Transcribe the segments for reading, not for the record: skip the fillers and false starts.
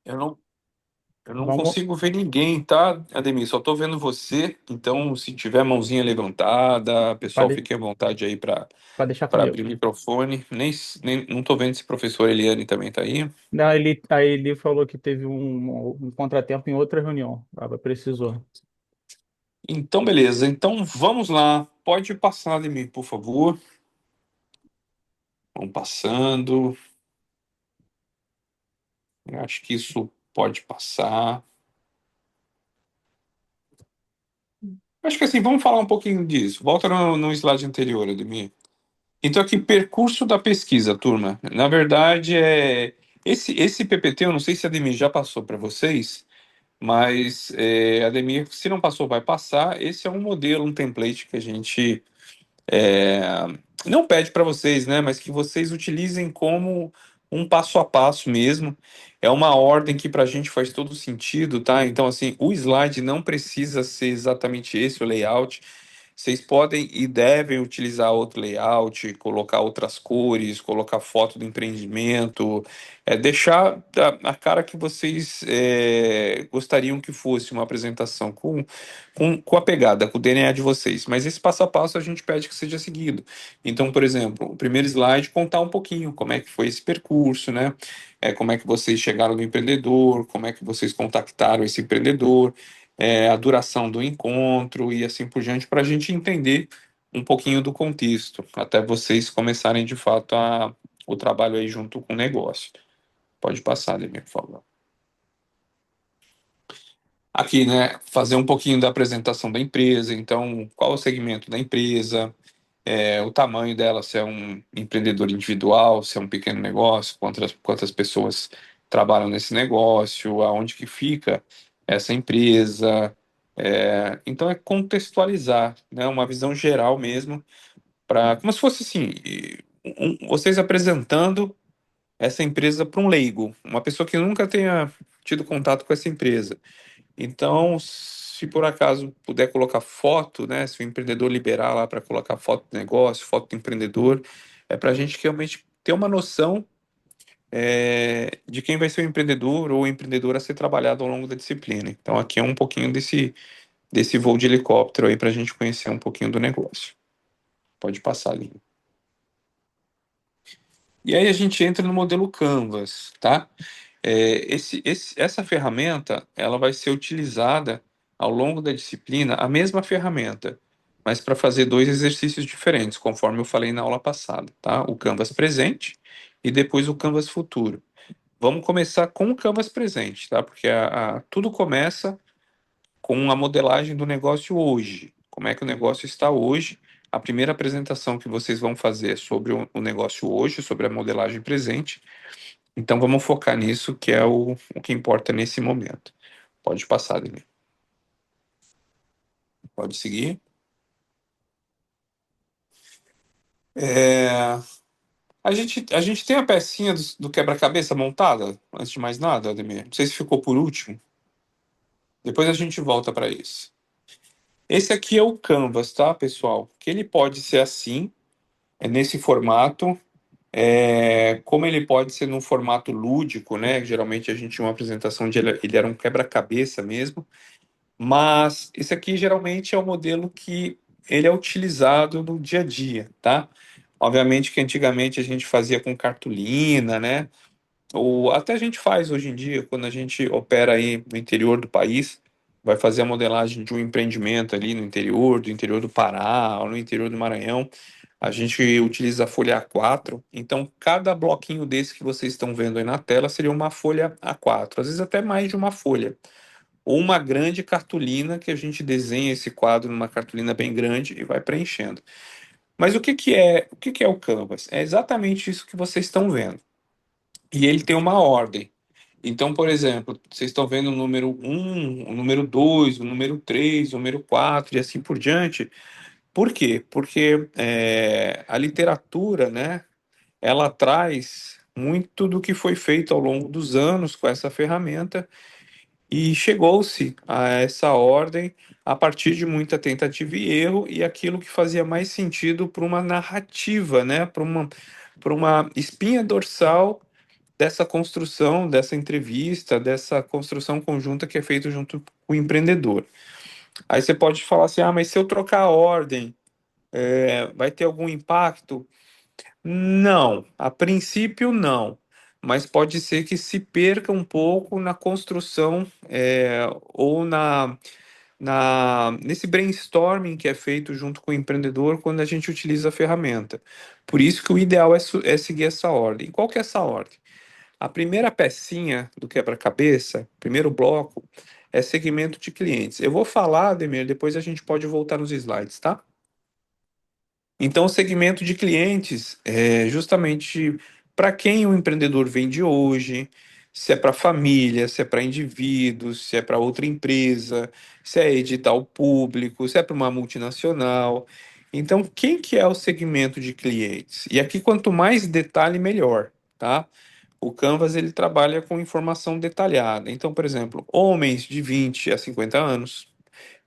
Eu não, eu não Vamos, consigo ver ninguém, tá, Ademir? Só tô vendo você. Então, se tiver mãozinha levantada, pessoal, pode, fique à vontade aí para pode deixar abrir comigo. o microfone. Nem não tô vendo se o professor Eliane também tá aí. Não, ele falou que teve um contratempo em outra reunião. Precisou. Então, beleza. Então, vamos lá. Pode passar, Ademir, por favor. Vamos passando. Eu acho que isso pode passar. Acho que assim, vamos falar um pouquinho disso. Volta no slide anterior, Ademir. Então, aqui, percurso da pesquisa, turma. Na verdade, esse PPT, eu não sei se a Ademir já passou para vocês, mas Ademir, se não passou, vai passar. Esse é um modelo, um template que a gente é, não pede para vocês, né? Mas que vocês utilizem como um passo a passo mesmo. É uma ordem que para a gente faz todo sentido, tá? Então, assim, o slide não precisa ser exatamente esse o layout. Vocês podem e devem utilizar outro layout, colocar outras cores, colocar foto do empreendimento, deixar a cara que vocês gostariam que fosse uma apresentação com a pegada, com o DNA de vocês. Mas esse passo a passo a gente pede que seja seguido. Então, por exemplo, o primeiro slide contar um pouquinho como é que foi esse percurso, né? Como é que vocês chegaram no empreendedor, como é que vocês contactaram esse empreendedor, a duração do encontro e assim por diante, para a gente entender um pouquinho do contexto, até vocês começarem de fato o trabalho aí junto com o negócio. Pode passar, Demir, por favor. Aqui, né, fazer um pouquinho da apresentação da empresa, então, qual o segmento da empresa, o tamanho dela, se é um empreendedor individual, se é um pequeno negócio, quantas pessoas trabalham nesse negócio, aonde que fica essa empresa. Então, é contextualizar, né, uma visão geral mesmo, para como se fosse assim, vocês apresentando essa empresa para um leigo, uma pessoa que nunca tenha tido contato com essa empresa. Então, se por acaso puder colocar foto, né? Se o empreendedor liberar lá para colocar foto do negócio, foto do empreendedor, é para a gente realmente ter uma noção de quem vai ser o empreendedor ou o empreendedor a ser trabalhado ao longo da disciplina. Então, aqui é um pouquinho desse voo de helicóptero aí para a gente conhecer um pouquinho do negócio. Pode passar ali. E aí a gente entra no modelo Canvas, tá? Essa ferramenta ela vai ser utilizada ao longo da disciplina, a mesma ferramenta, mas para fazer dois exercícios diferentes, conforme eu falei na aula passada, tá? O Canvas presente e depois o Canvas futuro. Vamos começar com o Canvas presente, tá? Porque tudo começa com a modelagem do negócio hoje. Como é que o negócio está hoje? A primeira apresentação que vocês vão fazer é sobre o negócio hoje, sobre a modelagem presente. Então vamos focar nisso, que é o que importa nesse momento. Pode passar, Dani. Pode seguir. É, a gente tem a pecinha do quebra-cabeça montada, antes de mais nada, Ademir. Não sei se ficou por último. Depois a gente volta para isso. Esse aqui é o Canvas, tá, pessoal? Que ele pode ser assim, nesse formato, como ele pode ser num formato lúdico, né? Geralmente a gente tinha uma apresentação de ele era um quebra-cabeça mesmo. Mas esse aqui geralmente é o modelo que ele é utilizado no dia a dia, tá? Obviamente que antigamente a gente fazia com cartolina, né? Ou até a gente faz hoje em dia, quando a gente opera aí no interior do país, vai fazer a modelagem de um empreendimento ali no interior, do interior do Pará, ou no interior do Maranhão, a gente utiliza a folha A4. Então, cada bloquinho desse que vocês estão vendo aí na tela seria uma folha A4, às vezes até mais de uma folha ou uma grande cartolina que a gente desenha esse quadro numa cartolina bem grande e vai preenchendo. Mas o que que é o Canvas? É exatamente isso que vocês estão vendo. E ele tem uma ordem. Então, por exemplo, vocês estão vendo o número um, o número 2, o número 3, o número 4 e assim por diante. Por quê? Porque a literatura, né, ela traz muito do que foi feito ao longo dos anos com essa ferramenta. E chegou-se a essa ordem a partir de muita tentativa e erro e aquilo que fazia mais sentido para uma narrativa, né? Para uma espinha dorsal dessa construção, dessa entrevista, dessa construção conjunta que é feita junto com o empreendedor. Aí você pode falar assim, ah, mas se eu trocar a ordem, vai ter algum impacto? Não, a princípio não, mas pode ser que se perca um pouco na construção, ou nesse brainstorming que é feito junto com o empreendedor quando a gente utiliza a ferramenta. Por isso que o ideal é seguir essa ordem. Qual que é essa ordem? A primeira pecinha do quebra-cabeça, primeiro bloco, é segmento de clientes. Eu vou falar, Ademir, depois a gente pode voltar nos slides, tá? Então, o segmento de clientes é justamente para quem o empreendedor vende hoje, se é para família, se é para indivíduos, se é para outra empresa, se é edital público, se é para uma multinacional. Então, quem que é o segmento de clientes? E aqui, quanto mais detalhe, melhor, tá? O Canvas ele trabalha com informação detalhada. Então, por exemplo, homens de 20 a 50 anos,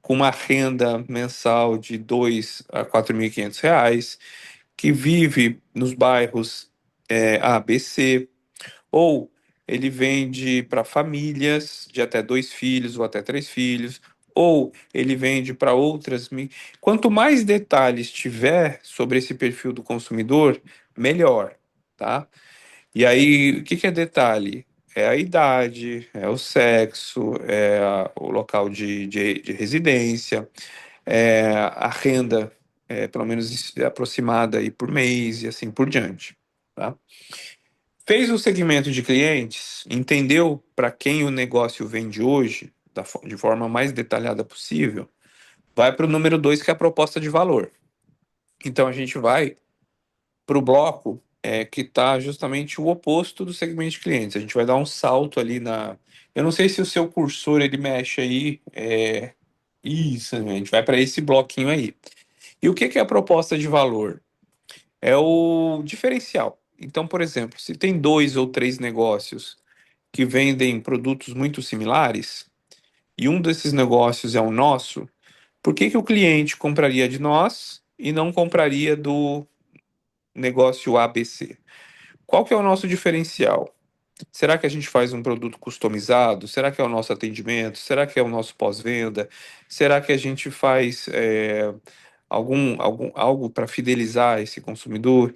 com uma renda mensal de 2 a 4.500 reais, que vive nos bairros A, B, C, ou ele vende para famílias de até dois filhos ou até três filhos, ou ele vende para outras. Quanto mais detalhes tiver sobre esse perfil do consumidor, melhor, tá? E aí, o que que é detalhe? É a idade, é o sexo, o local de residência, a renda, pelo menos aproximada aí por mês e assim por diante, tá? Fez o segmento de clientes, entendeu para quem o negócio vende hoje, de forma mais detalhada possível, vai para o número dois, que é a proposta de valor. Então a gente vai para o bloco que está justamente o oposto do segmento de clientes. A gente vai dar um salto ali na. Eu não sei se o seu cursor ele mexe aí. Isso, a gente vai para esse bloquinho aí. E o que que é a proposta de valor? É o diferencial. Então, por exemplo, se tem dois ou três negócios que vendem produtos muito similares, e um desses negócios é o nosso, por que que o cliente compraria de nós e não compraria do negócio ABC? Qual que é o nosso diferencial? Será que a gente faz um produto customizado? Será que é o nosso atendimento? Será que é o nosso pós-venda? Será que a gente faz algo para fidelizar esse consumidor?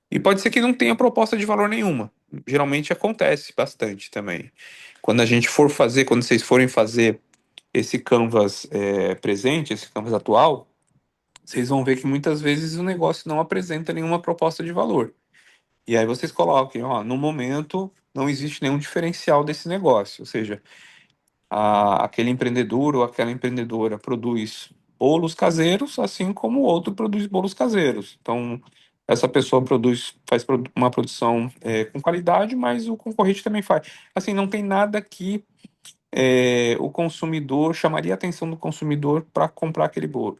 E pode ser que não tenha proposta de valor nenhuma. Geralmente acontece bastante também. Quando a gente for fazer, quando vocês forem fazer esse Canvas presente, esse Canvas atual, vocês vão ver que muitas vezes o negócio não apresenta nenhuma proposta de valor. E aí vocês coloquem, ó, no momento não existe nenhum diferencial desse negócio, ou seja, aquele empreendedor ou aquela empreendedora produz bolos caseiros, assim como o outro produz bolos caseiros. Então, essa pessoa faz uma produção com qualidade, mas o concorrente também faz. Assim, não tem nada que o consumidor chamaria a atenção do consumidor para comprar aquele bolo.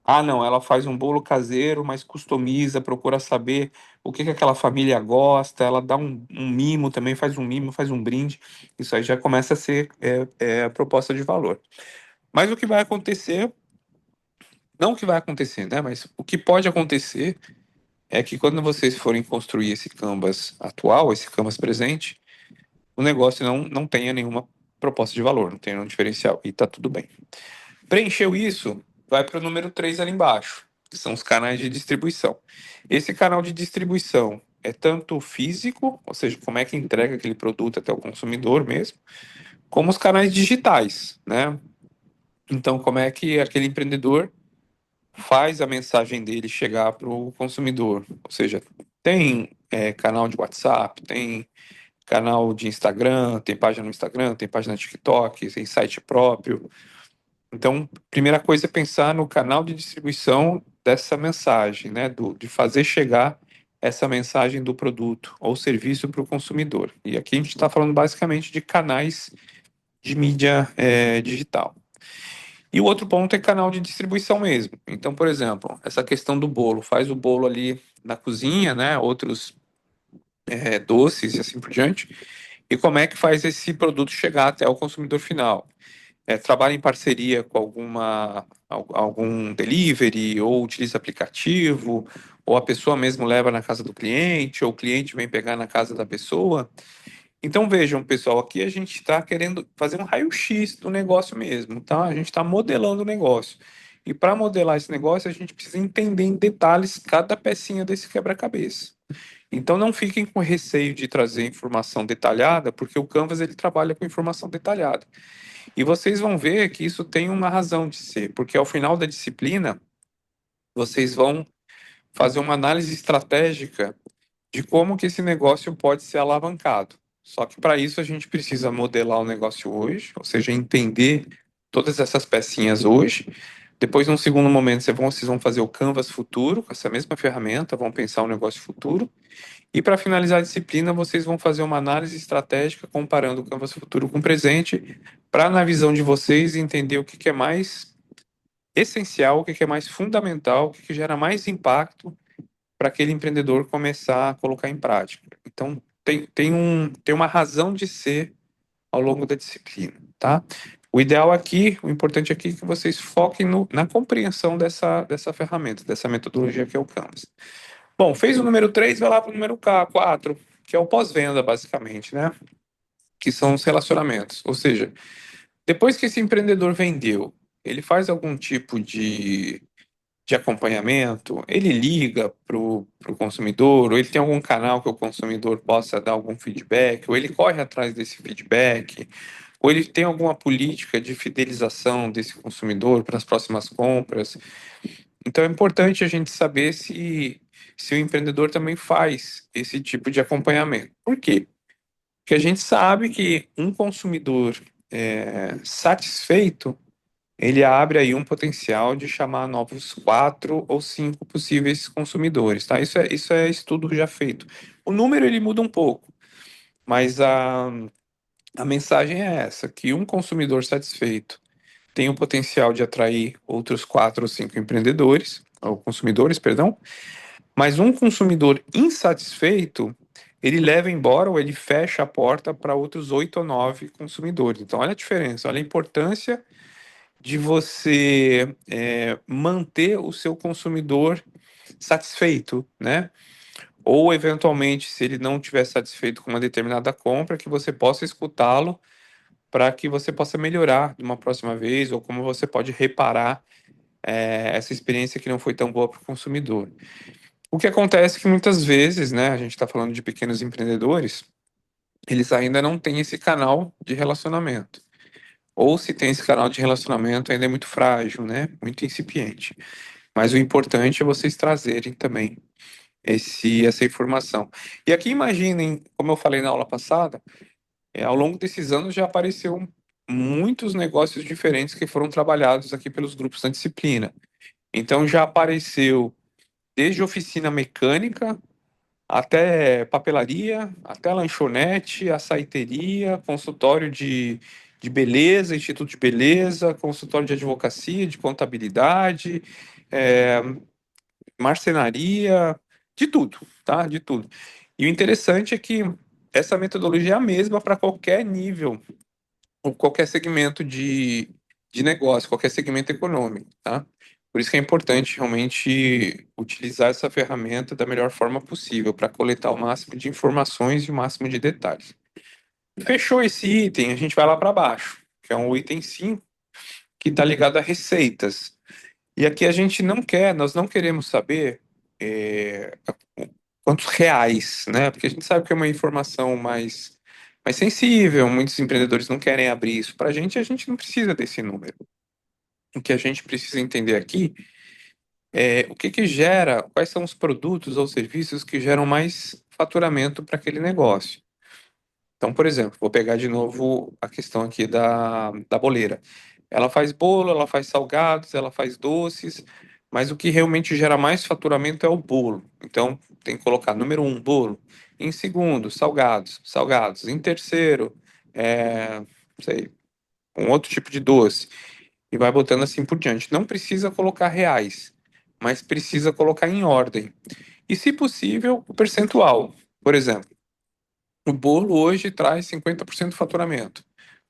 Ah, não, ela faz um bolo caseiro, mas customiza, procura saber o que que aquela família gosta, ela dá um mimo também, faz um mimo, faz um brinde. Isso aí já começa a ser a proposta de valor. Mas o que vai acontecer, não o que vai acontecer, né? Mas o que pode acontecer é que quando vocês forem construir esse Canvas atual, esse Canvas presente, o negócio não tenha nenhuma proposta de valor, não tenha nenhum diferencial, e tá tudo bem. Preencheu isso, vai para o número 3 ali embaixo, que são os canais de distribuição. Esse canal de distribuição é tanto físico, ou seja, como é que entrega aquele produto até o consumidor mesmo, como os canais digitais, né? Então, como é que aquele empreendedor faz a mensagem dele chegar para o consumidor? Ou seja, tem canal de WhatsApp, tem canal de Instagram, tem página no Instagram, tem página no TikTok, tem site próprio. Então, primeira coisa é pensar no canal de distribuição dessa mensagem, né? De fazer chegar essa mensagem do produto ou serviço para o consumidor. E aqui a gente está falando basicamente de canais de mídia digital. E o outro ponto é canal de distribuição mesmo. Então, por exemplo, essa questão do bolo, faz o bolo ali na cozinha, né? Outros doces e assim por diante. E como é que faz esse produto chegar até o consumidor final? trabalha em parceria com algum delivery, ou utiliza aplicativo, ou a pessoa mesmo leva na casa do cliente, ou o cliente vem pegar na casa da pessoa. Então vejam, pessoal, aqui a gente está querendo fazer um raio-x do negócio mesmo, tá? A gente está modelando o negócio. E para modelar esse negócio, a gente precisa entender em detalhes cada pecinha desse quebra-cabeça. Então não fiquem com receio de trazer informação detalhada, porque o Canvas ele trabalha com informação detalhada. E vocês vão ver que isso tem uma razão de ser, porque ao final da disciplina, vocês vão fazer uma análise estratégica de como que esse negócio pode ser alavancado. Só que para isso a gente precisa modelar o negócio hoje, ou seja, entender todas essas pecinhas hoje. Depois, num segundo momento, vocês vão fazer o Canvas futuro com essa mesma ferramenta, vão pensar o negócio futuro. E para finalizar a disciplina, vocês vão fazer uma análise estratégica comparando o Canvas futuro com o presente, para, na visão de vocês, entender o que que é mais essencial, o que que é mais fundamental, o que que gera mais impacto para aquele empreendedor começar a colocar em prática. Então, tem uma razão de ser ao longo da disciplina, tá? O ideal aqui, o importante aqui é que vocês foquem na compreensão dessa ferramenta, dessa metodologia que é o Canvas. Bom, fez o número 3, vai lá para o número 4, que é o pós-venda, basicamente, né? Que são os relacionamentos. Ou seja, depois que esse empreendedor vendeu, ele faz algum tipo de acompanhamento, ele liga para o consumidor, ou ele tem algum canal que o consumidor possa dar algum feedback, ou ele corre atrás desse feedback, ou ele tem alguma política de fidelização desse consumidor para as próximas compras. Então é importante a gente saber se o empreendedor também faz esse tipo de acompanhamento. Por quê? Porque a gente sabe que um consumidor satisfeito, ele abre aí um potencial de chamar novos 4 ou 5 possíveis consumidores, tá? Isso é estudo já feito. O número ele muda um pouco, mas a mensagem é essa, que um consumidor satisfeito tem o potencial de atrair outros 4 ou 5 empreendedores, ou consumidores, perdão, mas um consumidor insatisfeito, ele leva embora ou ele fecha a porta para outros 8 ou 9 consumidores. Então, olha a diferença, olha a importância de você manter o seu consumidor satisfeito, né? Ou, eventualmente, se ele não estiver satisfeito com uma determinada compra, que você possa escutá-lo para que você possa melhorar de uma próxima vez, ou como você pode reparar essa experiência que não foi tão boa para o consumidor. O que acontece é que muitas vezes, né, a gente está falando de pequenos empreendedores, eles ainda não têm esse canal de relacionamento. Ou se tem esse canal de relacionamento, ainda é muito frágil, né, muito incipiente. Mas o importante é vocês trazerem também essa informação. E aqui imaginem, como eu falei na aula passada, ao longo desses anos já apareceu muitos negócios diferentes que foram trabalhados aqui pelos grupos da disciplina. Então já apareceu desde oficina mecânica até papelaria, até lanchonete, açaiteria, consultório de beleza, instituto de beleza, consultório de advocacia, de contabilidade, é, marcenaria, de tudo, tá? De tudo. E o interessante é que essa metodologia é a mesma para qualquer nível, ou qualquer segmento de negócio, qualquer segmento econômico, tá? Por isso que é importante realmente utilizar essa ferramenta da melhor forma possível para coletar o máximo de informações e o máximo de detalhes. Fechou esse item, a gente vai lá para baixo, que é um item 5 que está ligado a receitas. E aqui a gente não quer, nós não queremos saber é, quantos reais, né? Porque a gente sabe que é uma informação mais sensível, muitos empreendedores não querem abrir isso para a gente não precisa desse número. O que a gente precisa entender aqui é o que que gera, quais são os produtos ou serviços que geram mais faturamento para aquele negócio. Então, por exemplo, vou pegar de novo a questão aqui da boleira. Ela faz bolo, ela faz salgados, ela faz doces, mas o que realmente gera mais faturamento é o bolo. Então, tem que colocar número um, bolo. Em segundo, salgados, salgados. Em terceiro, não sei, um outro tipo de doce. E vai botando assim por diante. Não precisa colocar reais, mas precisa colocar em ordem. E, se possível, o percentual. Por exemplo, o bolo hoje traz 50% do faturamento.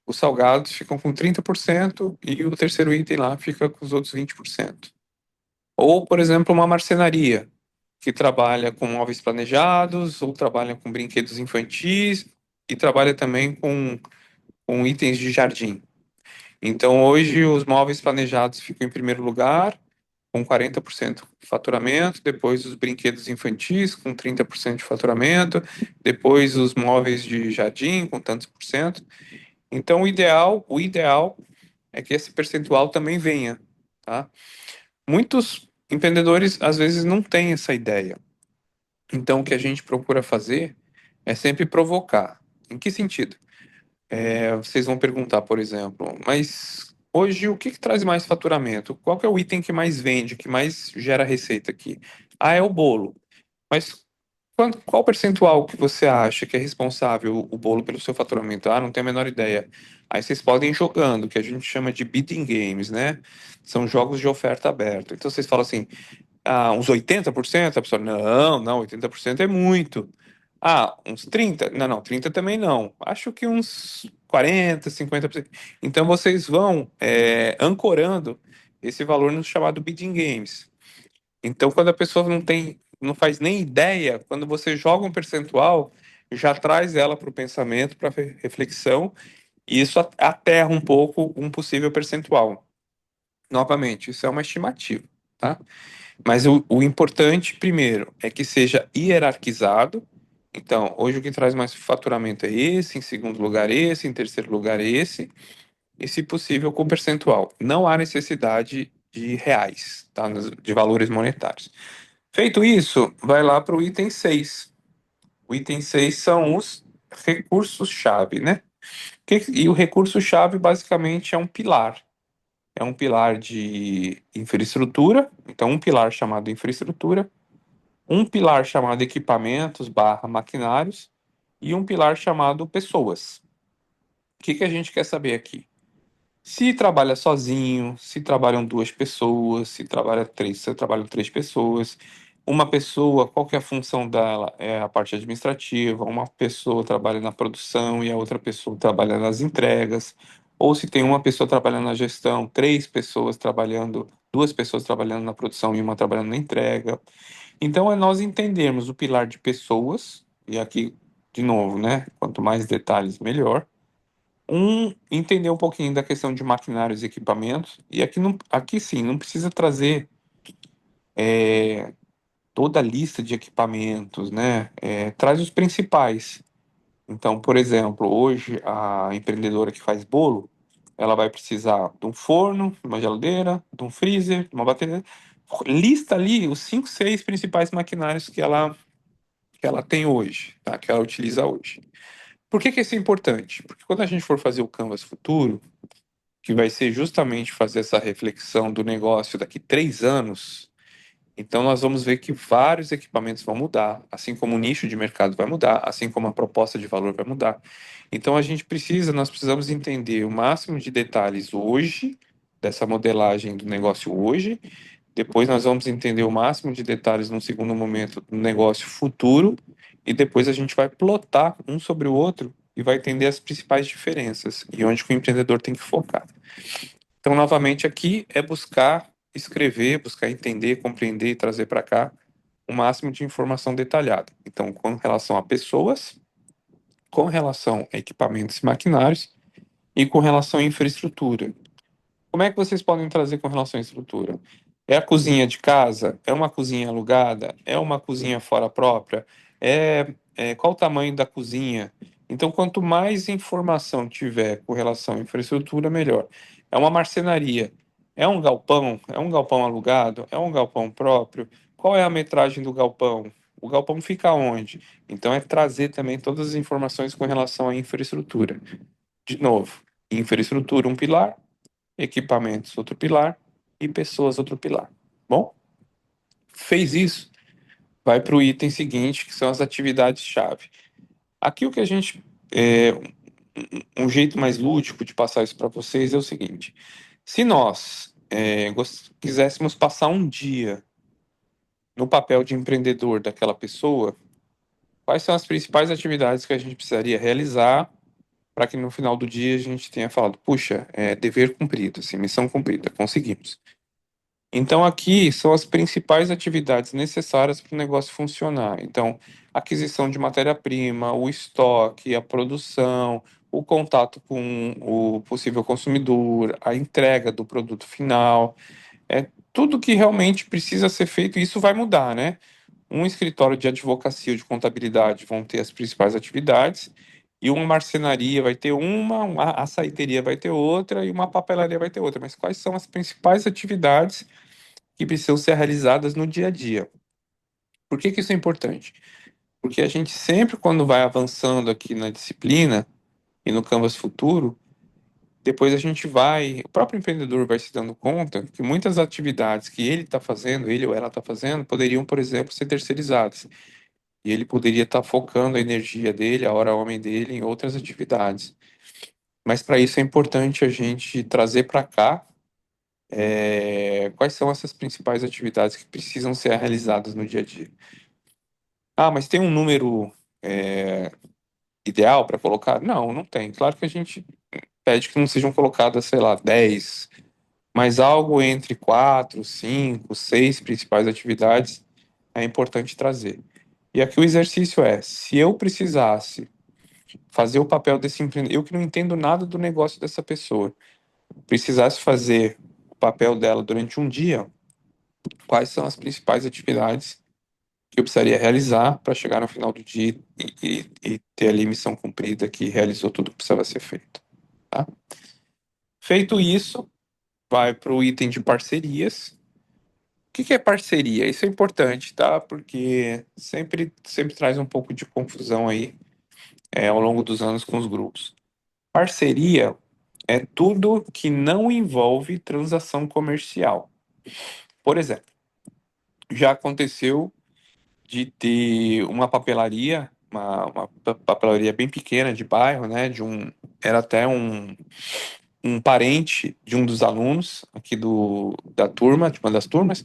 Os salgados ficam com 30% e o terceiro item lá fica com os outros 20%. Ou, por exemplo, uma marcenaria que trabalha com móveis planejados ou trabalha com brinquedos infantis e trabalha também com itens de jardim. Então, hoje, os móveis planejados ficam em primeiro lugar, com 40% de faturamento, depois os brinquedos infantis, com 30% de faturamento, depois os móveis de jardim, com tantos por cento. Então, o ideal é que esse percentual também venha, tá? Muitos empreendedores, às vezes, não têm essa ideia. Então, o que a gente procura fazer é sempre provocar. Em que sentido? Vocês vão perguntar, por exemplo, mas hoje o que traz mais faturamento? Qual que é o item que mais vende, que mais gera receita aqui? Ah, é o bolo. Mas qual percentual que você acha que é responsável o bolo pelo seu faturamento? Ah, não tenho a menor ideia. Aí vocês podem ir jogando, que a gente chama de bidding games, né? São jogos de oferta aberta. Então vocês falam assim, uns 80%? A pessoa, não, 80% é muito. Ah, uns 30? Não, não, 30 também não. Acho que uns 40, 50%. Então vocês vão ancorando esse valor no chamado bidding games. Então, quando a pessoa não faz nem ideia, quando você joga um percentual, já traz ela para o pensamento, para a reflexão, e isso aterra um pouco um possível percentual. Novamente, isso é uma estimativa, tá? Mas o importante, primeiro, é que seja hierarquizado. Então, hoje o que traz mais faturamento é esse, em segundo lugar esse, em terceiro lugar esse, e se possível com percentual. Não há necessidade de reais, tá? De valores monetários. Feito isso, vai lá para o item 6. O item 6 são os recursos-chave, né? E o recurso-chave basicamente é um pilar. É um pilar de infraestrutura, então um pilar chamado infraestrutura, um pilar chamado equipamentos barra maquinários e um pilar chamado pessoas. O que a gente quer saber aqui? Se trabalha sozinho, se trabalham duas pessoas, se trabalham três pessoas, uma pessoa, qual que é a função dela? É a parte administrativa, uma pessoa trabalha na produção e a outra pessoa trabalha nas entregas, ou se tem uma pessoa trabalhando na gestão, três pessoas trabalhando, duas pessoas trabalhando na produção e uma trabalhando na entrega. Então é nós entendermos o pilar de pessoas, e aqui, de novo, né? Quanto mais detalhes, melhor. Entender um pouquinho da questão de maquinários e equipamentos. E aqui, não, aqui sim, não precisa trazer toda a lista de equipamentos, né? Traz os principais. Então, por exemplo, hoje a empreendedora que faz bolo, ela vai precisar de um forno, de uma geladeira, de um freezer, de uma bateria. Lista ali os cinco, seis principais maquinários que ela tem hoje, tá? Que ela utiliza hoje. Por que isso é importante? Porque quando a gente for fazer o Canvas futuro, que vai ser justamente fazer essa reflexão do negócio daqui 3 anos, então nós vamos ver que vários equipamentos vão mudar, assim como o nicho de mercado vai mudar, assim como a proposta de valor vai mudar. Então nós precisamos entender o máximo de detalhes hoje, dessa modelagem do negócio hoje, depois nós vamos entender o máximo de detalhes num segundo momento do negócio futuro, e depois a gente vai plotar um sobre o outro e vai entender as principais diferenças e onde que o empreendedor tem que focar. Então, novamente, aqui é buscar escrever, buscar entender, compreender e trazer para cá o máximo de informação detalhada. Então, com relação a pessoas, com relação a equipamentos e maquinários e com relação à infraestrutura. Como é que vocês podem trazer com relação à estrutura? É a cozinha de casa? É uma cozinha alugada? É uma cozinha fora própria? Qual o tamanho da cozinha? Então, quanto mais informação tiver com relação à infraestrutura, melhor. É uma marcenaria? É um galpão? É um galpão alugado? É um galpão próprio? Qual é a metragem do galpão? O galpão fica onde? Então, é trazer também todas as informações com relação à infraestrutura. De novo, infraestrutura, um pilar, equipamentos, outro pilar, e pessoas, outro pilar. Bom, fez isso, vai para o item seguinte, que são as atividades-chave. Aqui o que a gente. Um jeito mais lúdico de passar isso para vocês é o seguinte: se nós quiséssemos passar um dia no papel de empreendedor daquela pessoa, quais são as principais atividades que a gente precisaria realizar para que no final do dia a gente tenha falado, puxa, é dever cumprido, assim, missão cumprida, conseguimos. Então, aqui são as principais atividades necessárias para o negócio funcionar. Então, aquisição de matéria-prima, o estoque, a produção, o contato com o possível consumidor, a entrega do produto final, é tudo que realmente precisa ser feito, e isso vai mudar, né? Um escritório de advocacia ou de contabilidade vão ter as principais atividades, e uma marcenaria vai ter uma açaiteria vai ter outra, e uma papelaria vai ter outra. Mas quais são as principais atividades que precisam ser realizadas no dia a dia? Por que que isso é importante? Porque a gente sempre, quando vai avançando aqui na disciplina e no Canvas Futuro, depois a gente vai, o próprio empreendedor vai se dando conta que muitas atividades que ele está fazendo, ele ou ela está fazendo, poderiam, por exemplo, ser terceirizadas. E ele poderia estar focando a energia dele, a hora homem dele, em outras atividades. Mas para isso é importante a gente trazer para cá quais são essas principais atividades que precisam ser realizadas no dia a dia. Ah, mas tem um número ideal para colocar? Não, não tem. Claro que a gente pede que não sejam colocadas, sei lá, 10, mas algo entre 4, 5, 6 principais atividades é importante trazer. E aqui o exercício é: se eu precisasse fazer o papel desse empreendedor, eu que não entendo nada do negócio dessa pessoa, precisasse fazer o papel dela durante um dia, quais são as principais atividades que eu precisaria realizar para chegar no final do dia e ter ali missão cumprida, que realizou tudo que precisava ser feito, tá? Feito isso, vai para o item de parcerias. O que que é parceria? Isso é importante, tá? Porque sempre traz um pouco de confusão aí, ao longo dos anos com os grupos. Parceria é tudo que não envolve transação comercial. Por exemplo, já aconteceu de ter uma papelaria, uma papelaria bem pequena de bairro, né? Era até um parente de um dos alunos aqui da turma, de uma das turmas,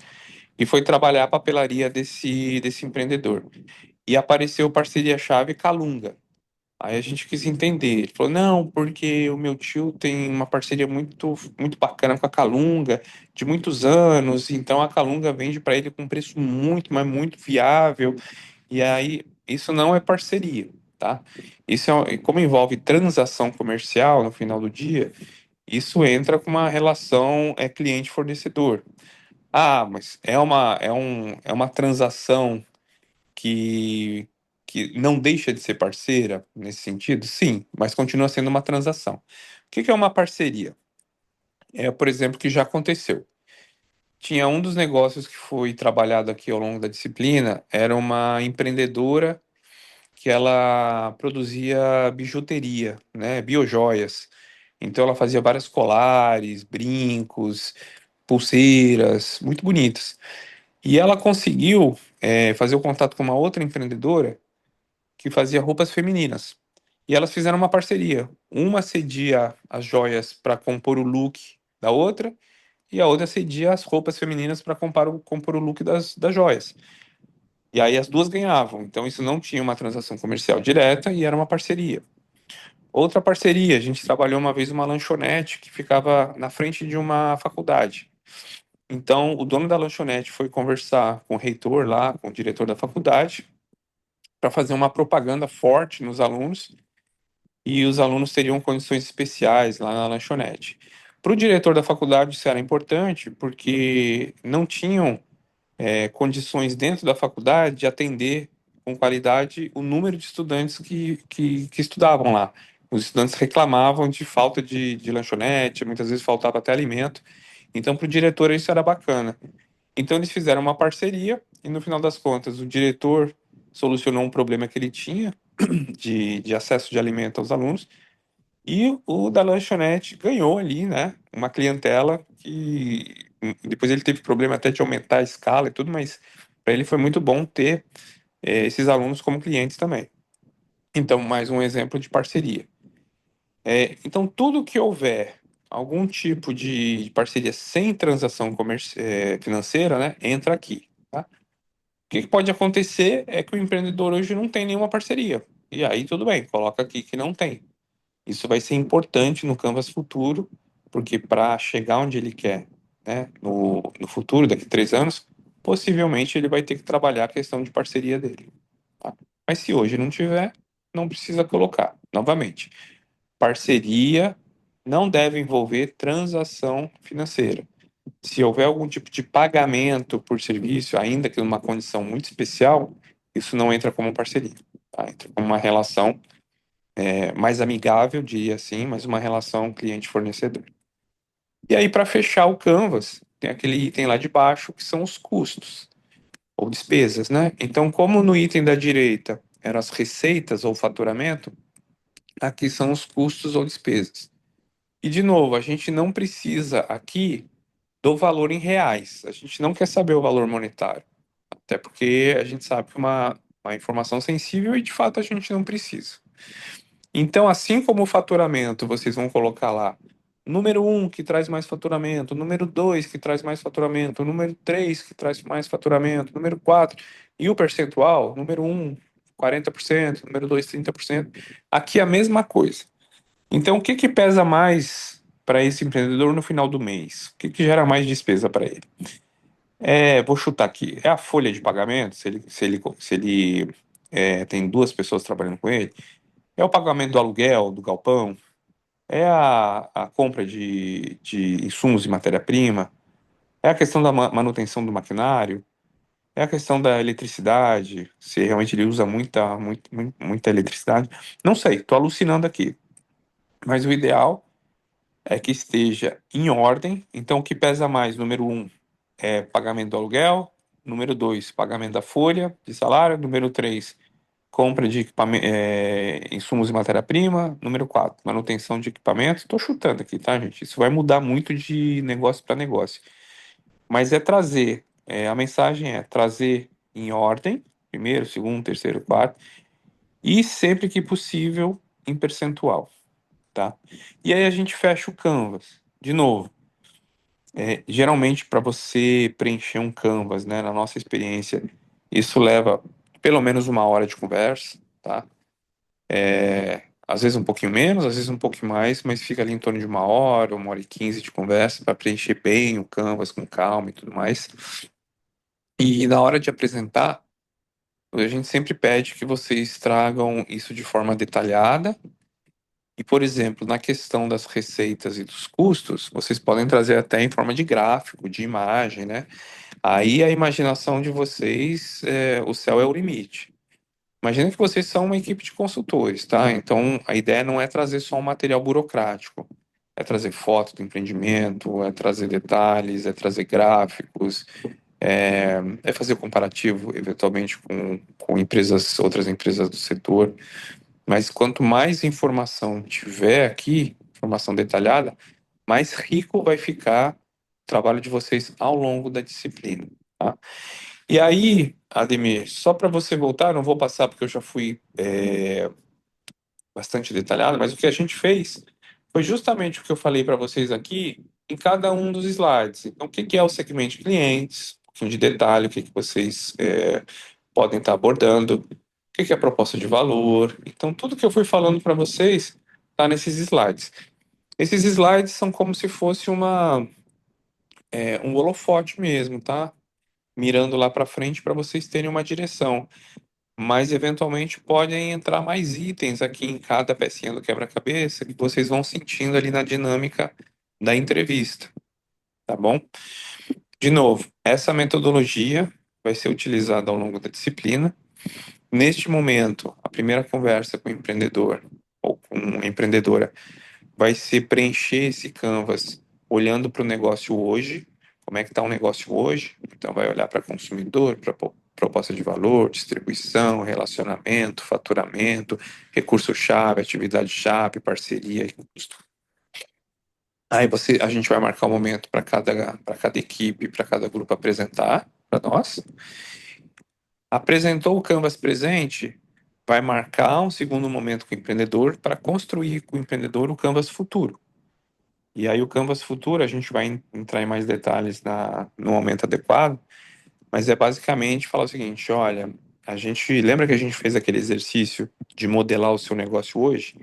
e foi trabalhar a papelaria desse empreendedor. E apareceu parceria-chave Calunga. Aí a gente quis entender. Ele falou, não, porque o meu tio tem uma parceria muito bacana com a Calunga, de muitos anos, então a Calunga vende para ele com um preço muito, mas muito viável. E aí, isso não é parceria, tá? Como envolve transação comercial no final do dia, isso entra com uma relação cliente-fornecedor. Ah, mas é uma transação que, que não deixa de ser parceira nesse sentido? Sim, mas continua sendo uma transação. O que que é uma parceria? É, por exemplo, que já aconteceu. Tinha um dos negócios que foi trabalhado aqui ao longo da disciplina, era uma empreendedora que ela produzia bijuteria, né, biojoias. Então ela fazia vários colares, brincos, pulseiras, muito bonitas. E ela conseguiu fazer o contato com uma outra empreendedora que fazia roupas femininas. E elas fizeram uma parceria. Uma cedia as joias para compor o look da outra, e a outra cedia as roupas femininas para compor o look das joias. E aí as duas ganhavam. Então isso não tinha uma transação comercial direta e era uma parceria. Outra parceria, a gente trabalhou uma vez uma lanchonete que ficava na frente de uma faculdade. Então o dono da lanchonete foi conversar com o reitor lá, com o diretor da faculdade, para fazer uma propaganda forte nos alunos, e os alunos teriam condições especiais lá na lanchonete. Para o diretor da faculdade isso era importante porque não tinham condições dentro da faculdade de atender com qualidade o número de estudantes que estudavam lá. Os estudantes reclamavam de falta de lanchonete, muitas vezes faltava até alimento. Então, para o diretor, isso era bacana. Então, eles fizeram uma parceria e, no final das contas, o diretor solucionou um problema que ele tinha de acesso de alimento aos alunos, e o da lanchonete ganhou ali, né, uma clientela que depois ele teve problema até de aumentar a escala e tudo, mas para ele foi muito bom ter esses alunos como clientes também. Então, mais um exemplo de parceria. Então, tudo que houver algum tipo de parceria sem transação financeira, né, entra aqui, tá? O que que pode acontecer é que o empreendedor hoje não tem nenhuma parceria. E aí, tudo bem, coloca aqui que não tem. Isso vai ser importante no Canvas futuro, porque para chegar onde ele quer, né, no futuro, daqui a 3 anos, possivelmente ele vai ter que trabalhar a questão de parceria dele. Tá? Mas se hoje não tiver, não precisa colocar. Novamente, parceria não deve envolver transação financeira. Se houver algum tipo de pagamento por serviço, ainda que numa condição muito especial, isso não entra como parceria. Tá? Entra como uma relação mais amigável, diria assim, mas uma relação cliente-fornecedor. E aí, para fechar o Canvas, tem aquele item lá de baixo que são os custos ou despesas, né? Então, como no item da direita eram as receitas ou faturamento, aqui são os custos ou despesas. E, de novo, a gente não precisa aqui do valor em reais. A gente não quer saber o valor monetário. Até porque a gente sabe que é uma informação sensível e, de fato, a gente não precisa. Então, assim como o faturamento, vocês vão colocar lá número um que traz mais faturamento, número 2 que traz mais faturamento, número 3 que traz mais faturamento, número 4 e o percentual, número um 40%, número 2 30%. Aqui é a mesma coisa. Então, o que que pesa mais para esse empreendedor no final do mês? O que que gera mais despesa para ele? Vou chutar aqui, é a folha de pagamento, se ele tem duas pessoas trabalhando com ele, é o pagamento do aluguel, do galpão, é a compra de insumos e matéria-prima, é a questão da manutenção do maquinário, é a questão da eletricidade, se realmente ele usa muita eletricidade. Não sei, estou alucinando aqui. Mas o ideal é que esteja em ordem. Então, o que pesa mais, número um, é pagamento do aluguel. Número dois, pagamento da folha de salário. Número três, compra de insumos e matéria-prima. Número 4, manutenção de equipamentos. Estou chutando aqui, tá, gente? Isso vai mudar muito de negócio para negócio. Mas a mensagem é trazer em ordem, primeiro, segundo, terceiro, quarto, e sempre que possível em percentual, tá? E aí a gente fecha o Canvas. De novo, geralmente para você preencher um Canvas, né, na nossa experiência, isso leva pelo menos 1 hora de conversa, tá? Às vezes um pouquinho menos, às vezes um pouquinho mais, mas fica ali em torno de 1 hora, 1 hora e 15 de conversa para preencher bem o Canvas com calma e tudo mais. E na hora de apresentar, a gente sempre pede que vocês tragam isso de forma detalhada. E, por exemplo, na questão das receitas e dos custos, vocês podem trazer até em forma de gráfico, de imagem, né? Aí a imaginação de vocês, o céu é o limite. Imagina que vocês são uma equipe de consultores, tá? Então, a ideia não é trazer só um material burocrático, é trazer foto do empreendimento, é trazer detalhes, é trazer gráficos, é fazer comparativo, eventualmente, com outras empresas do setor. Mas quanto mais informação tiver aqui, informação detalhada, mais rico vai ficar o trabalho de vocês ao longo da disciplina, tá? E aí, Ademir, só para você voltar, não vou passar porque eu já fui bastante detalhado, mas o que a gente fez foi justamente o que eu falei para vocês aqui em cada um dos slides. Então, o que que é o segmento de clientes, um pouquinho de detalhe, o que que vocês podem estar abordando, o que que é a proposta de valor. Então, tudo que eu fui falando para vocês está nesses slides. Esses slides são como se fosse um holofote mesmo, tá? Mirando lá para frente para vocês terem uma direção. Mas eventualmente podem entrar mais itens aqui em cada pecinha do quebra-cabeça que vocês vão sentindo ali na dinâmica da entrevista, tá bom? De novo, essa metodologia vai ser utilizada ao longo da disciplina. Neste momento, a primeira conversa com o empreendedor ou com a empreendedora vai ser preencher esse canvas olhando para o negócio hoje, como é que está o negócio hoje. Então, vai olhar para consumidor, para proposta de valor, distribuição, relacionamento, faturamento, recurso-chave, atividade-chave, parceria e custo. Aí a gente vai marcar um momento para cada equipe, para cada grupo apresentar para nós. Apresentou o Canvas presente, vai marcar um segundo momento com o empreendedor para construir com o empreendedor o Canvas futuro. E aí o Canvas futuro, a gente vai entrar em mais detalhes no momento adequado, mas é basicamente falar o seguinte, olha, a gente lembra que a gente fez aquele exercício de modelar o seu negócio hoje?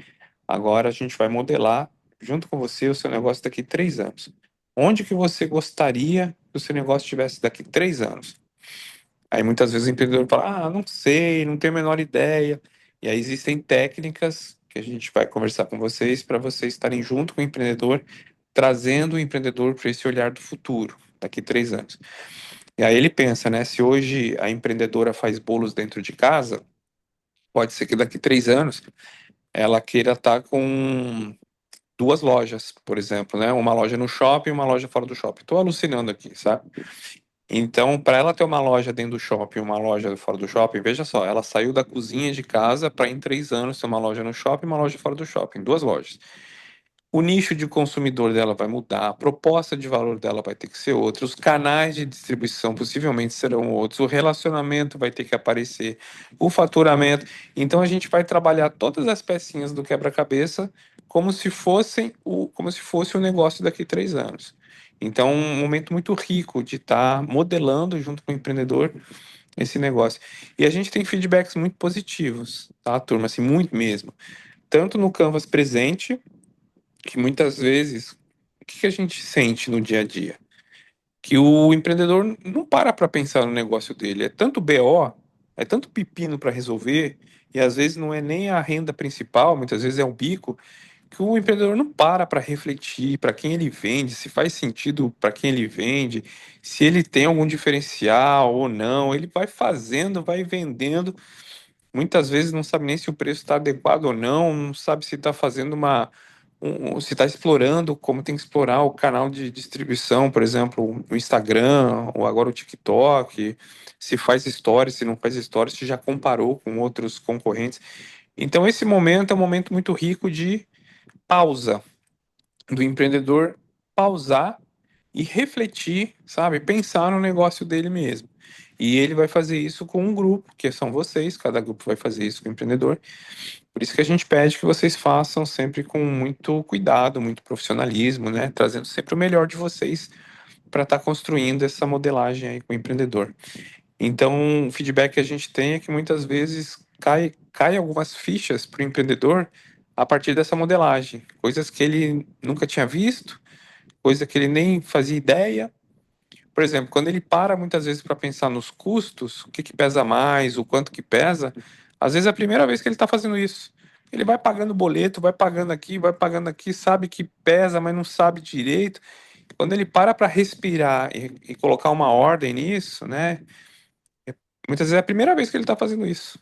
Agora a gente vai modelar junto com você o seu negócio daqui 3 anos. Onde que você gostaria que o seu negócio estivesse daqui 3 anos? Aí muitas vezes o empreendedor fala, não sei, não tenho a menor ideia. E aí existem técnicas que a gente vai conversar com vocês para vocês estarem junto com o empreendedor, trazendo o empreendedor para esse olhar do futuro, daqui 3 anos. E aí ele pensa, né? Se hoje a empreendedora faz bolos dentro de casa, pode ser que daqui 3 anos ela queira estar com duas lojas, por exemplo, né? Uma loja no shopping e uma loja fora do shopping. Estou alucinando aqui, sabe? Então, para ela ter uma loja dentro do shopping e uma loja fora do shopping, veja só, ela saiu da cozinha de casa para em 3 anos ter uma loja no shopping e uma loja fora do shopping, duas lojas. O nicho de consumidor dela vai mudar, a proposta de valor dela vai ter que ser outra, os canais de distribuição possivelmente serão outros, o relacionamento vai ter que aparecer, o faturamento. Então a gente vai trabalhar todas as pecinhas do quebra-cabeça como se fosse o negócio daqui 3 anos. Então, um momento muito rico de estar modelando junto com o empreendedor esse negócio. E a gente tem feedbacks muito positivos, tá, turma? Assim, muito mesmo. Tanto no Canvas presente que muitas vezes, o que que a gente sente no dia a dia? Que o empreendedor não para pensar no negócio dele. É tanto BO, é tanto pepino para resolver, e às vezes não é nem a renda principal, muitas vezes é um bico, que o empreendedor não para refletir para quem ele vende, se faz sentido para quem ele vende, se ele tem algum diferencial ou não. Ele vai fazendo, vai vendendo. Muitas vezes não sabe nem se o preço está adequado ou não, não sabe se está fazendo se está explorando como tem que explorar o canal de distribuição, por exemplo, o Instagram ou agora o TikTok, se faz stories, se não faz stories, se já comparou com outros concorrentes. Então esse momento é um momento muito rico de pausa, do empreendedor pausar e refletir, sabe? Pensar no negócio dele mesmo. E ele vai fazer isso com um grupo, que são vocês, cada grupo vai fazer isso com o empreendedor. Por isso que a gente pede que vocês façam sempre com muito cuidado, muito profissionalismo, né? Trazendo sempre o melhor de vocês para estar construindo essa modelagem aí com o empreendedor. Então, o feedback que a gente tem é que muitas vezes cai algumas fichas para o empreendedor a partir dessa modelagem, coisas que ele nunca tinha visto, coisa que ele nem fazia ideia. Por exemplo, quando ele para muitas vezes para pensar nos custos, o que que pesa mais, o quanto que pesa, às vezes é a primeira vez que ele está fazendo isso. Ele vai pagando boleto, vai pagando aqui, sabe que pesa, mas não sabe direito. Quando ele para respirar e colocar uma ordem nisso, né? Muitas vezes é a primeira vez que ele está fazendo isso.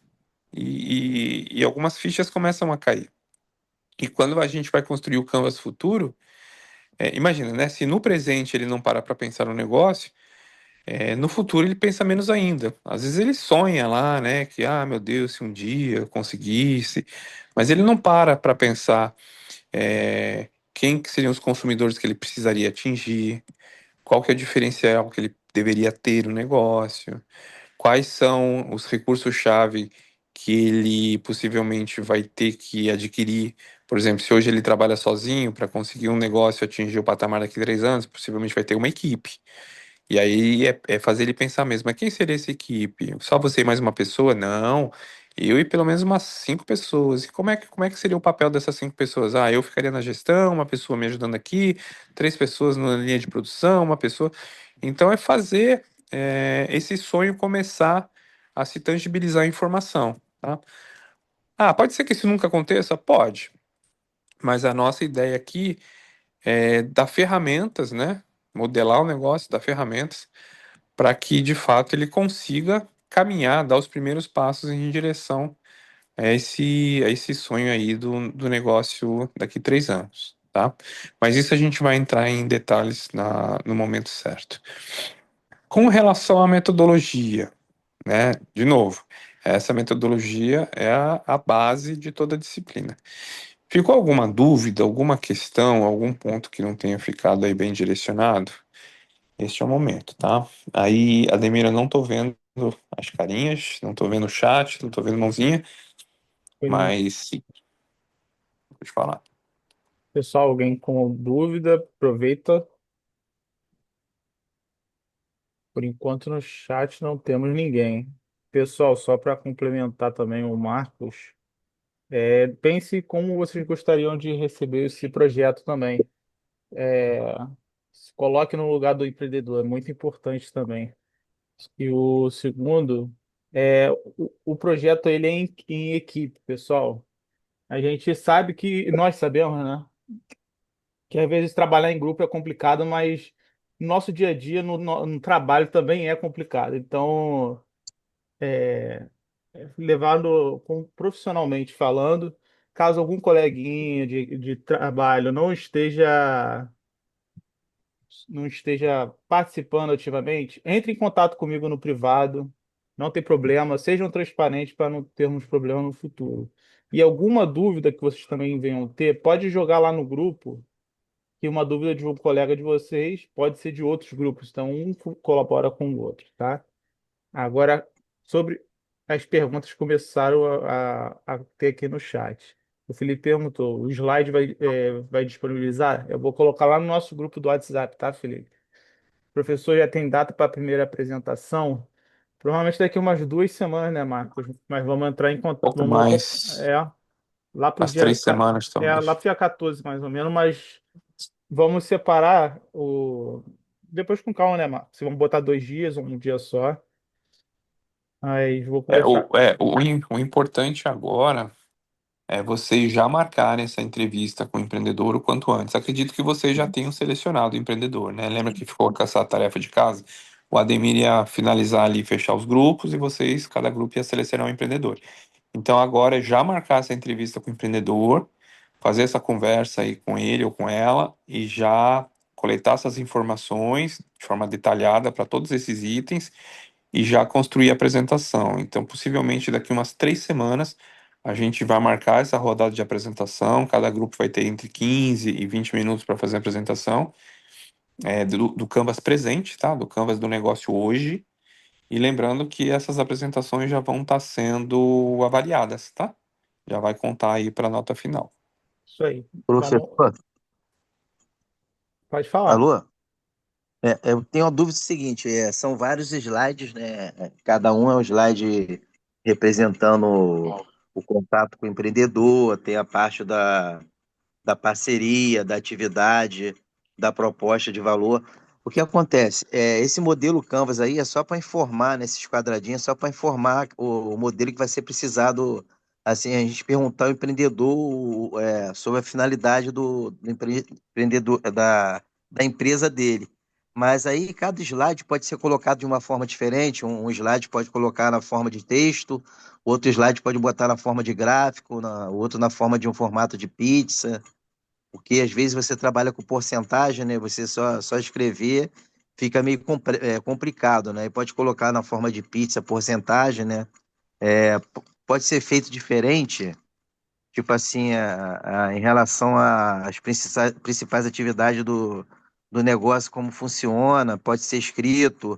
E algumas fichas começam a cair. E quando a gente vai construir o Canvas futuro, imagina, né? Se no presente ele não para pensar no negócio, no futuro ele pensa menos ainda. Às vezes ele sonha lá, né? Que, meu Deus, se um dia eu conseguisse. Mas ele não para pensar quem que seriam os consumidores que ele precisaria atingir, qual que é o diferencial que ele deveria ter no negócio, quais são os recursos-chave que ele possivelmente vai ter que adquirir. Por exemplo, se hoje ele trabalha sozinho para conseguir um negócio atingir o patamar daqui a 3 anos, possivelmente vai ter uma equipe. E aí é fazer ele pensar mesmo, mas quem seria essa equipe? Só você e mais uma pessoa? Não. Eu e pelo menos umas 5 pessoas. E como é que seria o papel dessas 5 pessoas? Eu ficaria na gestão, uma pessoa me ajudando aqui, 3 pessoas na linha de produção, uma pessoa. Então é fazer esse sonho começar a se tangibilizar em informação, tá? Pode ser que isso nunca aconteça? Pode. Mas a nossa ideia aqui é dar ferramentas, né? Modelar o negócio, dar ferramentas para que de fato ele consiga caminhar, dar os primeiros passos em direção a esse sonho aí do negócio daqui 3 anos, tá? Mas isso a gente vai entrar em detalhes no momento certo. Com relação à metodologia, né? De novo, essa metodologia é a base de toda a disciplina. Ficou alguma dúvida, alguma questão, algum ponto que não tenha ficado aí bem direcionado? Este é o momento, tá? Aí, Ademir, eu não tô vendo as carinhas, não tô vendo o chat, não tô vendo mãozinha, Tem, mas sim, pode falar. pessoal, alguém com dúvida, aproveita. Por enquanto no chat não temos ninguém. Pessoal, só para complementar também o Marcos. Pense como vocês gostariam de receber esse projeto também. É, Se coloque no lugar do empreendedor, é muito importante também. E o segundo, o projeto ele é em equipe, pessoal. A gente sabe que, nós sabemos, né? Que às vezes trabalhar em grupo é complicado, mas no nosso dia a dia, no trabalho também é complicado. Então, levado profissionalmente falando, caso algum coleguinha de trabalho não esteja participando ativamente, entre em contato comigo no privado, não tem problema, sejam transparentes para não termos problema no futuro. E alguma dúvida que vocês também venham ter, pode jogar lá no grupo, que uma dúvida de um colega de vocês pode ser de outros grupos, então um colabora com o outro, tá? Agora, sobre as perguntas que começaram a ter aqui no chat. O Felipe perguntou: o slide vai disponibilizar? Eu vou colocar lá no nosso grupo do WhatsApp, tá, Felipe? O professor já tem data para a primeira apresentação? Provavelmente daqui umas 2 semanas, né, Marcos? Mas vamos entrar em contato. Pouco mais, Lá pro umas dia, 3 semanas, lá talvez. pro dia 14, mais ou menos, mas vamos separar o. Depois com calma, né, Marcos? Vamos botar 2 dias ou um dia só. Mas vou conversar. O importante agora é vocês já marcarem essa entrevista com o empreendedor o quanto antes. Acredito que vocês já tenham selecionado o empreendedor, né? Lembra que ficou com essa tarefa de casa? O Ademir ia finalizar ali, fechar os grupos e vocês, cada grupo ia selecionar um empreendedor. Então agora é já marcar essa entrevista com o empreendedor, fazer essa conversa aí com ele ou com ela e já coletar essas informações de forma detalhada para todos esses itens e já construir a apresentação. Então, possivelmente daqui umas 3 semanas, a gente vai marcar essa rodada de apresentação. Cada grupo vai ter entre 15 e 20 minutos para fazer a apresentação, do Canvas presente, tá? Do Canvas do negócio hoje. E lembrando que essas apresentações já vão estar sendo avaliadas, tá? Já vai contar aí para a nota final. Isso aí. Vamos. Professor, Pode falar. alô? Eu tenho uma dúvida seguinte, são vários slides, né? Cada um é um slide representando o contato com o empreendedor, tem a parte da parceria, da atividade, da proposta de valor. O que acontece? Esse modelo Canvas aí é só para informar, né, esses quadradinhos, é só para informar o modelo que vai ser precisado, assim, a gente perguntar ao empreendedor sobre a finalidade do empreendedor, da empresa dele. Mas aí cada slide pode ser colocado de uma forma diferente, um slide pode colocar na forma de texto, outro slide pode botar na forma de gráfico, outro na forma de um formato de pizza. Porque às vezes você trabalha com porcentagem, né? Você só escrever fica meio complicado, né? E pode colocar na forma de pizza porcentagem, né? Pode ser feito diferente, tipo assim, em relação às principais atividades do negócio, como funciona, pode ser escrito.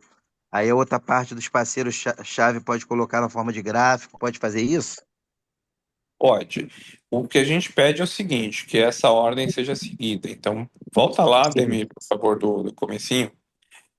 Aí a outra parte dos parceiros-chave pode colocar na forma de gráfico, pode fazer isso? Pode. O que a gente pede é o seguinte, que essa ordem seja seguida. Então, volta lá, Sim, Demir, por favor, do comecinho.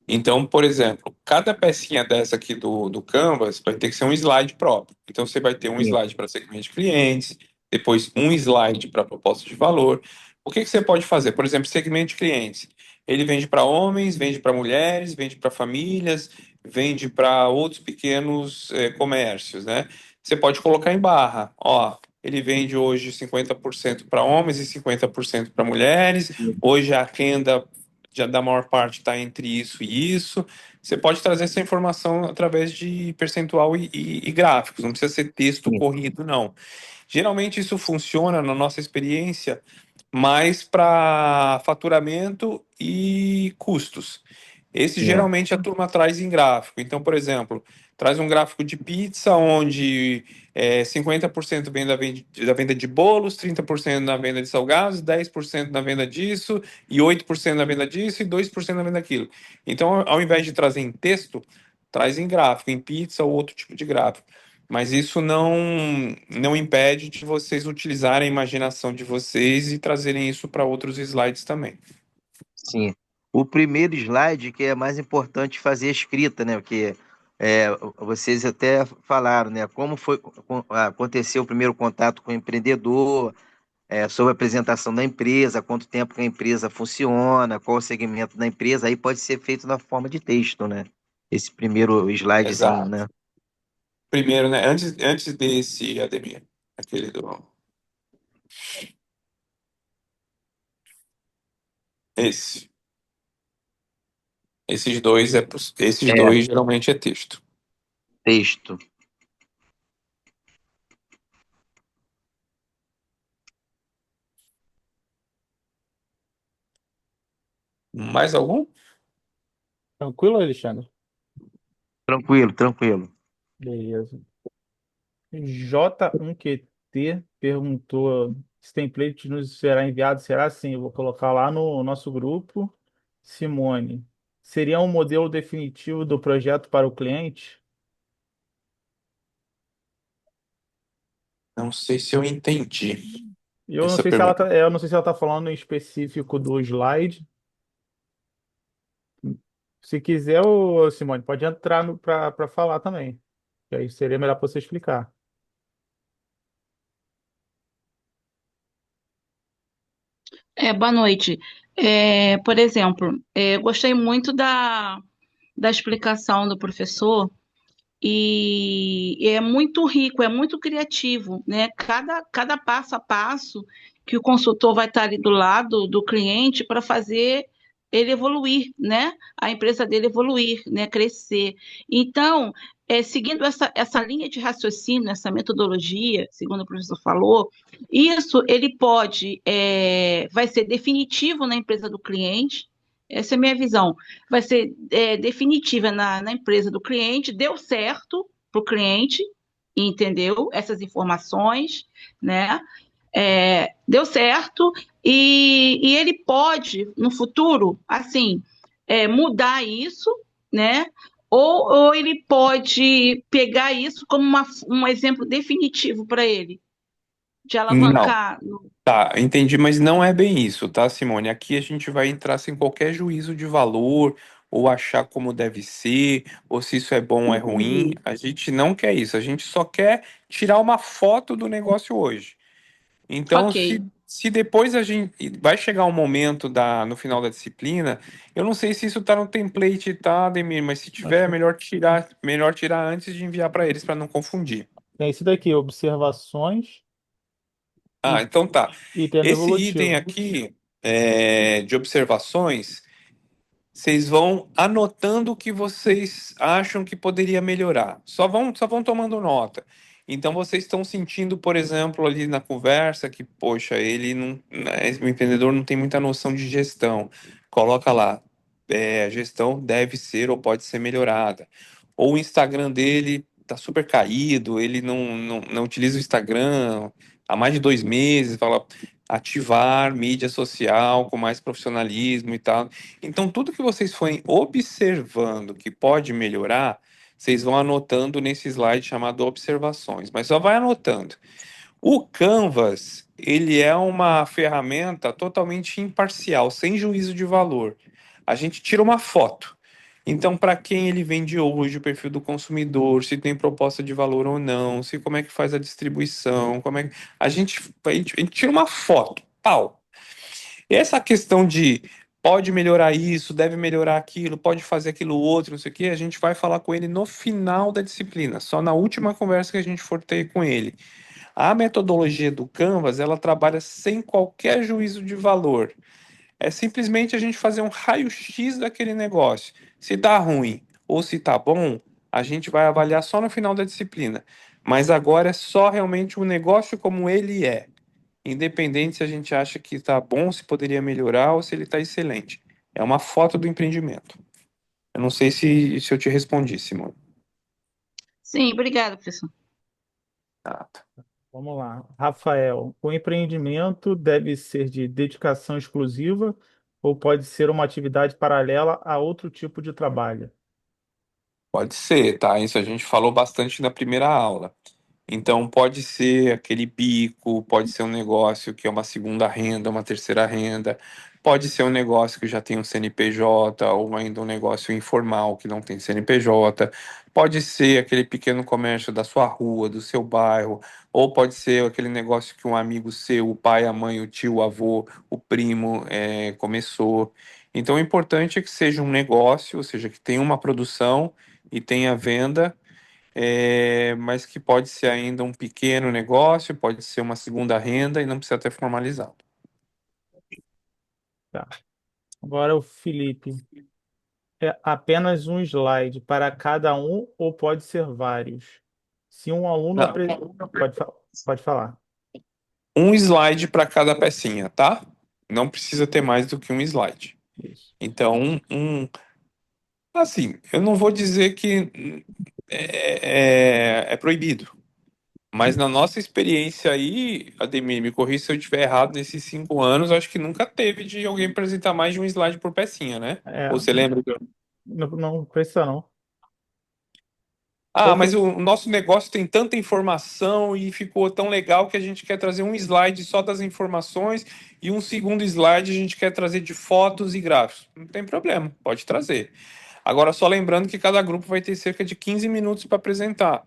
Então, por exemplo, cada pecinha dessa aqui do Canvas vai ter que ser um slide próprio. Então, você vai ter um sim, slide para segmento de clientes, depois um slide para proposta de valor. O que que você pode fazer? Por exemplo, segmento de clientes. Ele vende para homens, vende para mulheres, vende para famílias, vende para outros pequenos comércios, né? Você pode colocar em barra. Ó, ele vende hoje 50% para homens e 50% para mulheres. sim, Hoje a renda já da maior parte está entre isso e isso. Você pode trazer essa informação através de percentual e gráficos, não precisa ser texto sim, corrido, não. Geralmente isso funciona, na nossa experiência, mais para faturamento e custos. Esse sim, geralmente a turma traz em gráfico. Então, por exemplo, traz um gráfico de pizza onde 50% vem da venda de bolos, 30% na venda de salgados, 10% na venda disso, e 8% na venda disso, e 2% na venda daquilo. Então, ao invés de trazer em texto, traz em gráfico, em pizza ou outro tipo de gráfico. Mas isso não impede de vocês utilizarem a imaginação de vocês e trazerem isso para outros slides também. sim. O primeiro slide que é mais importante fazer a escrita, né? Porque É, vocês até falaram, né? Como foi, aconteceu o primeiro contato com o empreendedor, sobre a apresentação da empresa, quanto tempo que a empresa funciona, qual o segmento da empresa, aí pode ser feito na forma de texto, né? Esse primeiro slidezinho, Exato. né? Primeiro, né? Antes desse, Ademir, aquele do. Esse. Esses É, dois geralmente é texto. texto. Mais algum? Tranquilo, Alexandre? Tranquilo, tranquilo. Beleza. J1QT perguntou se template nos será enviado. Será sim, eu vou colocar lá no nosso grupo. Simone, seria um modelo definitivo do projeto para o cliente? Não sei se eu entendi Eu não essa sei se ela pergunta. tá, eu não sei se ela está falando em específico do slide. Se quiser, Simone, pode entrar para falar também. Que aí seria melhor para você explicar. Boa noite. Por exemplo, gostei muito da explicação do professor e é muito rico, é muito criativo, né? Cada passo a passo que o consultor vai estar ali do lado do cliente para fazer ele evoluir, né? A empresa dele evoluir, né? Crescer. Então, seguindo essa linha de raciocínio, essa metodologia, segundo o professor falou, isso ele vai ser definitivo na empresa do cliente. Essa é a minha visão, vai ser definitiva na empresa do cliente, deu certo para o cliente, entendeu? Essas informações, né? Deu certo e ele pode, no futuro, assim, mudar isso, né? Ou ele pode pegar isso como um exemplo definitivo para ele, de Não. alavancar. Tá, entendi, mas não é bem isso, tá, Simone? Aqui a gente vai entrar sem qualquer juízo de valor, ou achar como deve ser, ou se isso é bom ou é ruim. Entendi. A gente não quer isso, a gente só quer tirar uma foto do negócio hoje. Então, Ok. se depois a gente vai chegar um momento no final da disciplina, eu não sei se isso tá no template, tá, Ademir, mas se tiver, é Acho que melhor tirar antes de enviar para eles para não confundir. tem esse daqui, observações Ah, e, então tá. e tema Esse item evolutivo. aqui de observações, vocês vão anotando o que vocês acham que poderia melhorar. Só vão tomando nota. Então vocês estão sentindo, por exemplo, ali na conversa que, poxa, ele não, né, o empreendedor não tem muita noção de gestão. Coloca lá, a gestão deve ser ou pode ser melhorada. Ou o Instagram dele tá super caído, ele não utiliza o Instagram há mais de 2 meses, fala ativar mídia social com mais profissionalismo e tal. Então, tudo que vocês forem observando que pode melhorar, vocês vão anotando nesse slide chamado observações, mas só vai anotando. O Canvas, ele é uma ferramenta totalmente imparcial, sem juízo de valor. A gente tira uma foto. Então, para quem ele vende hoje, o perfil do consumidor, se tem proposta de valor ou não, se como é que faz a distribuição, como é que... a gente tira uma foto, pau. Essa questão de pode melhorar isso, deve melhorar aquilo, pode fazer aquilo outro, não sei o quê, a gente vai falar com ele no final da disciplina, só na última conversa que a gente for ter com ele. A metodologia do Canvas, ela trabalha sem qualquer juízo de valor. É simplesmente a gente fazer um raio-x daquele negócio. Se tá ruim ou se tá bom, a gente vai avaliar só no final da disciplina. Mas agora é só realmente o negócio como ele é. Independente se a gente acha que está bom, se poderia melhorar ou se ele está excelente. É uma foto do empreendimento. Eu não sei se eu te respondi, Simone. Sim, obrigada, professor. Ah, tá. Vamos lá. Rafael, o empreendimento deve ser de dedicação exclusiva ou pode ser uma atividade paralela a outro tipo de trabalho? Pode ser, tá? Isso a gente falou bastante na primeira aula. Então, pode ser aquele bico, pode ser um negócio que é uma segunda renda, uma terceira renda, Pode ser um negócio que já tem um CNPJ, ou ainda um negócio informal que não tem CNPJ. Pode ser aquele pequeno comércio da sua rua, do seu bairro, ou pode ser aquele negócio que um amigo seu, o pai, a mãe, o tio, o avô, o primo, começou. Então, o importante é que seja um negócio, ou seja, que tenha uma produção e tenha venda, mas que pode ser ainda um pequeno negócio, pode ser uma segunda renda e não precisa ter formalizado. Tá. Agora o Felipe. É apenas um slide para cada um ou pode ser vários? Se um aluno Não. pode falar. Um slide para cada pecinha, tá? Não precisa ter mais do que um slide. Isso. Então, assim, eu não vou dizer que é proibido, mas na nossa experiência aí, Ademir, me corrija se eu estiver errado, nesses 5 anos, acho que nunca teve de alguém apresentar mais de um slide por pecinha, né? É, Ou você lembra? não precisa não. Ah, Ou mas fi- o nosso negócio tem tanta informação e ficou tão legal que a gente quer trazer um slide só das informações e um segundo slide a gente quer trazer de fotos e gráficos. Não tem problema, pode trazer. Agora, só lembrando que cada grupo vai ter cerca de 15 minutos para apresentar.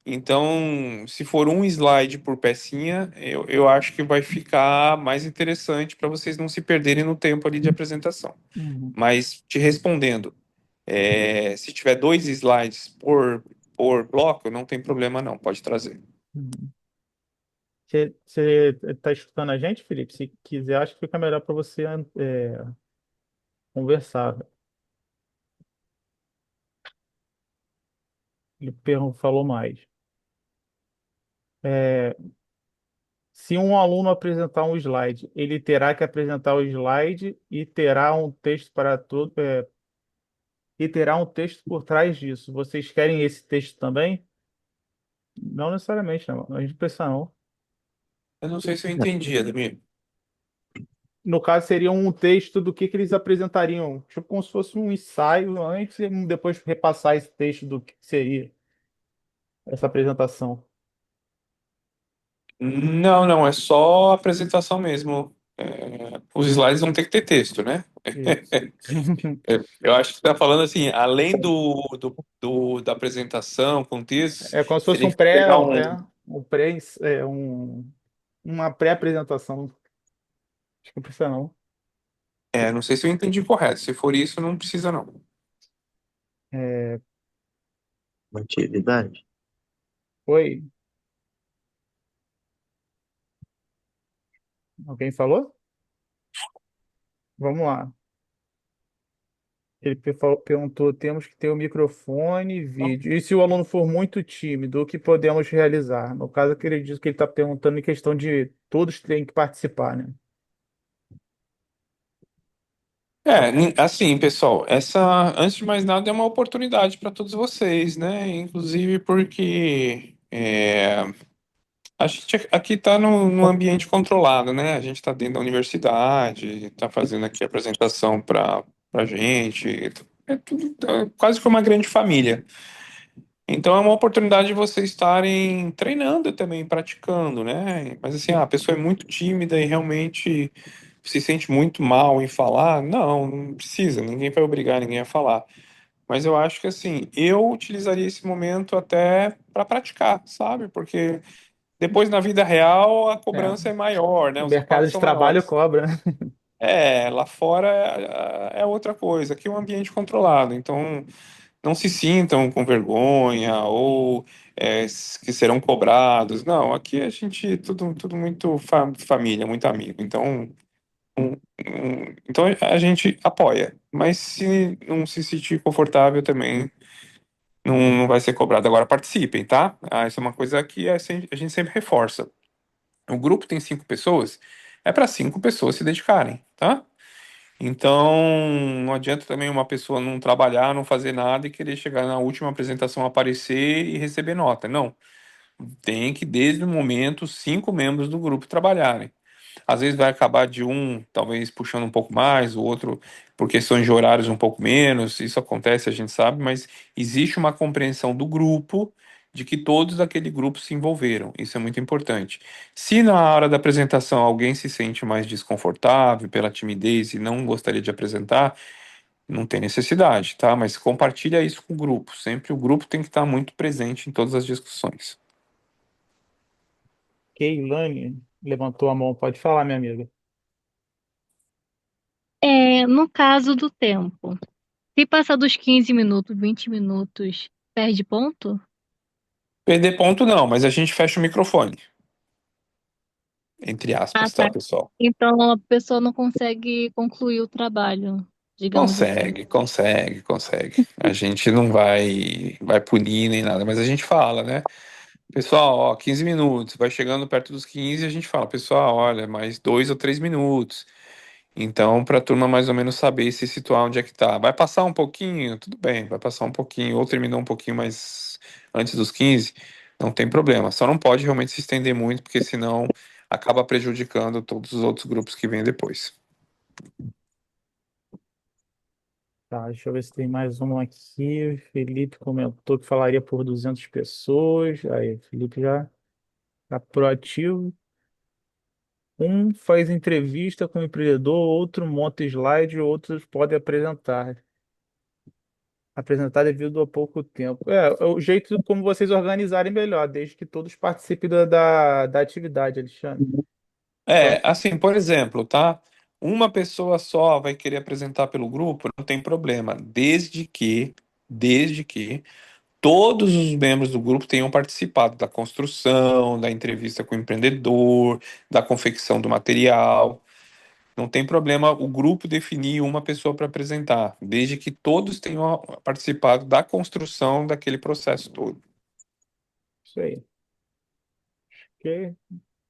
Então, se for um slide por pecinha, eu acho que vai ficar mais interessante para vocês não se perderem no tempo ali de apresentação. Uhum, Mas te respondendo. Se tiver 2 slides por bloco, não tem problema não, pode trazer. uhum. Você está escutando a gente, Felipe? Se quiser, acho que fica melhor para você conversar. Falou mais. É, se um aluno apresentar um slide, ele terá que apresentar o slide e terá um texto para todo, e terá um texto por trás disso. Vocês querem esse texto também? Não necessariamente, não. A gente não precisa não. Eu não sei se eu entendi, Ademir. No caso, seria um texto do que eles apresentariam, tipo como se fosse um ensaio antes e depois repassar esse texto do que seria essa apresentação. Não, não, é só apresentação mesmo. Os slides vão ter que ter texto, né? Isso. Eu acho que está falando assim, além da apresentação com textos, É como se fosse teria que pegar um. um pré, uma pré-apresentação. Acho que não precisa não. Não sei se eu entendi correto. Se for isso, não precisa não. É, Atividade. oi, alguém falou? Vamos lá. Perguntou: temos que ter o microfone e vídeo. E se o aluno for muito tímido, o que podemos realizar? No caso, eu acredito que ele está perguntando em questão de todos têm que participar, né? Assim, pessoal, antes de mais nada, é uma oportunidade para todos vocês, né? Inclusive porque a gente aqui está no ambiente controlado, né? A gente está dentro da universidade, está fazendo aqui a apresentação para gente, é quase que uma grande família. Então é uma oportunidade de vocês estarem treinando também, praticando, né? Mas assim, a pessoa é muito tímida e realmente se sente muito mal em falar. Não precisa, ninguém vai obrigar ninguém a falar. Mas eu acho que assim, eu utilizaria esse momento até para praticar, sabe? Porque depois na vida real a É, cobrança é maior, né? o Os mercado impactos de são trabalho maiores. cobra, né? Lá fora é outra coisa. Aqui é um ambiente controlado, então não se sintam com vergonha ou que serão cobrados. Não, aqui a gente tudo muito família, muito amigo. Então a gente apoia. Mas se não se sentir confortável também, não vai ser cobrado. Agora participem, tá? Isso é uma coisa que a gente sempre reforça. O grupo tem 5 pessoas, é para 5 pessoas se dedicarem, tá? Então, não adianta também uma pessoa não trabalhar, não fazer nada e querer chegar na última apresentação, aparecer e receber nota. Não. Tem que, desde o momento, 5 membros do grupo trabalharem. Às vezes vai acabar de um, talvez puxando um pouco mais, o outro, por questões de horários, um pouco menos. Isso acontece, a gente sabe, mas existe uma compreensão do grupo de que todos daquele grupo se envolveram. Isso é muito importante. Se na hora da apresentação alguém se sente mais desconfortável pela timidez e não gostaria de apresentar, não tem necessidade, tá? Mas compartilha isso com o grupo. Sempre o grupo tem que estar muito presente em todas as discussões. Keilane levantou a mão. Pode falar, minha amiga. No caso do tempo, se passar dos 15 minutos, 20 minutos, perde ponto? Perder ponto não, mas a gente fecha o microfone. Entre Ah, aspas, tá, tá. pessoal? Então a pessoa não consegue concluir o trabalho, digamos assim. Consegue, consegue, consegue. A gente não vai punir nem nada, mas a gente fala, né? Pessoal, ó, 15 minutos. Vai chegando perto dos 15, a gente fala, pessoal, olha, mais 2 ou 3 minutos. Então, para a turma mais ou menos saber se situar onde é que tá. Vai passar um pouquinho? Tudo bem, vai passar um pouquinho, ou terminou um pouquinho mais antes dos 15, não tem problema. Só não pode realmente se estender muito, porque senão acaba prejudicando todos os outros grupos que vêm depois. Tá, deixa eu ver se tem mais um aqui. Felipe comentou que falaria por 200 pessoas. Aí, Felipe já tá proativo. Um faz entrevista com o empreendedor, outro monta slide, outros podem apresentar. Apresentar devido a pouco tempo. É o jeito como vocês organizarem melhor, desde que todos participem da atividade, Alexandre. É, Só- assim, por exemplo, tá? Uma pessoa só vai querer apresentar pelo grupo, não tem problema, desde que todos os membros do grupo tenham participado da construção, da entrevista com o empreendedor, da confecção do material. Não tem problema o grupo definir uma pessoa para apresentar, desde que todos tenham participado da construção daquele processo todo. Isso aí. Ok.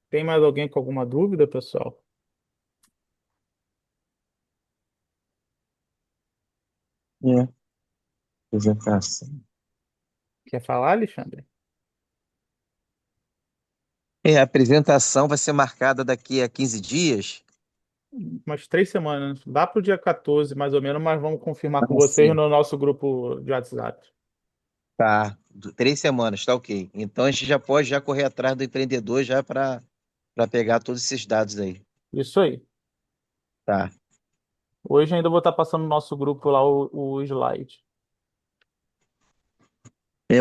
Tem mais alguém com alguma dúvida, pessoal? É, apresentação. Quer falar, Alexandre? A apresentação vai ser marcada daqui a 15 dias. Umas 3 semanas. Dá para o dia 14, mais ou menos, mas vamos confirmar com Ah, vocês sim. no nosso grupo de WhatsApp. Tá, 3 semanas, tá ok. Então a gente já pode já correr atrás do empreendedor já para pegar todos esses dados aí. Isso aí. Tá. Hoje ainda vou estar passando no nosso grupo lá o slide.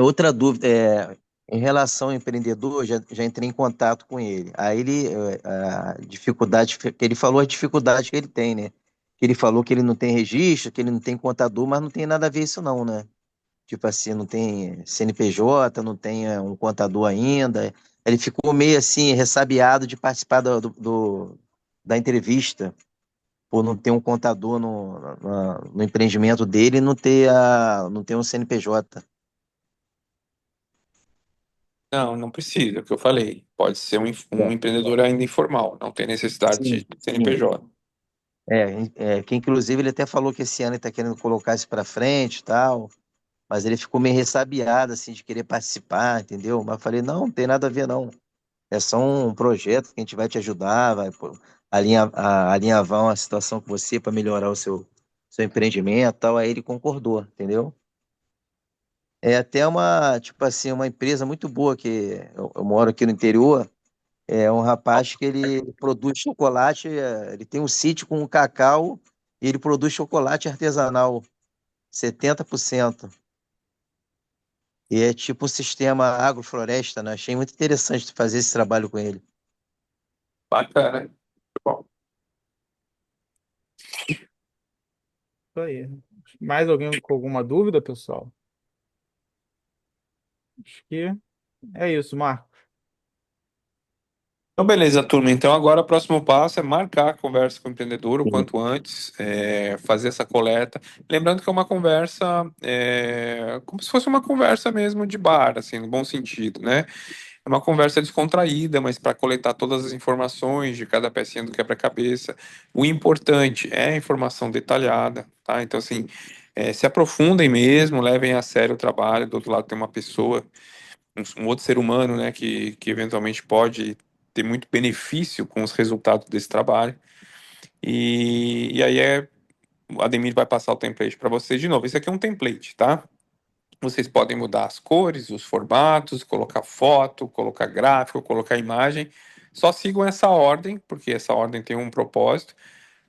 Outra dúvida em relação ao empreendedor, já entrei em contato com ele. Aí ele a dificuldade que ele falou a dificuldade que ele tem, né? Que ele falou que ele não tem registro, que ele não tem contador, mas não tem nada a ver isso não, né? Tipo assim, não tem CNPJ, não tem um contador ainda. Ele ficou meio assim ressabiado de participar da entrevista por não ter um contador no empreendimento dele e não ter um CNPJ. Não, não precisa, é o que eu falei. Pode ser um empreendedor ainda informal, não tem necessidade Sim, de sim. CNPJ. Que inclusive ele até falou que esse ano ele está querendo colocar isso para frente e tal, mas ele ficou meio ressabiado, assim, de querer participar, entendeu? Mas eu falei, não, não tem nada a ver, não. É só um projeto que a gente vai te ajudar, vai pô, alinhavar uma situação com você para melhorar o seu empreendimento e tal. Aí ele concordou, entendeu? É até tipo assim, uma empresa muito boa que eu moro aqui no interior. É um rapaz que ele produz chocolate, ele tem um sítio com cacau e ele produz chocolate artesanal, 70%. E é tipo um sistema agrofloresta, né? Achei muito interessante fazer esse trabalho com ele. Bacana. Bom, Isso aí. Mais alguém com alguma dúvida, pessoal? Acho que é isso, Marco. então, beleza, turma. Então, agora o próximo passo é marcar a conversa com o empreendedor o Sim. quanto antes, fazer essa coleta. Lembrando que é uma conversa, como se fosse uma conversa mesmo de bar, assim, no bom sentido, né? É uma conversa descontraída, mas para coletar todas as informações de cada pecinha do quebra-cabeça. O importante é a informação detalhada, tá? Então, assim, se aprofundem mesmo, levem a sério o trabalho. Do outro lado tem uma pessoa, um outro ser humano, né, que eventualmente pode ter muito benefício com os resultados desse trabalho. E aí o Ademir vai passar o template para vocês de novo. Esse aqui é um template, tá? Vocês podem mudar as cores, os formatos, colocar foto, colocar gráfico, colocar imagem. Só sigam essa ordem, porque essa ordem tem um propósito,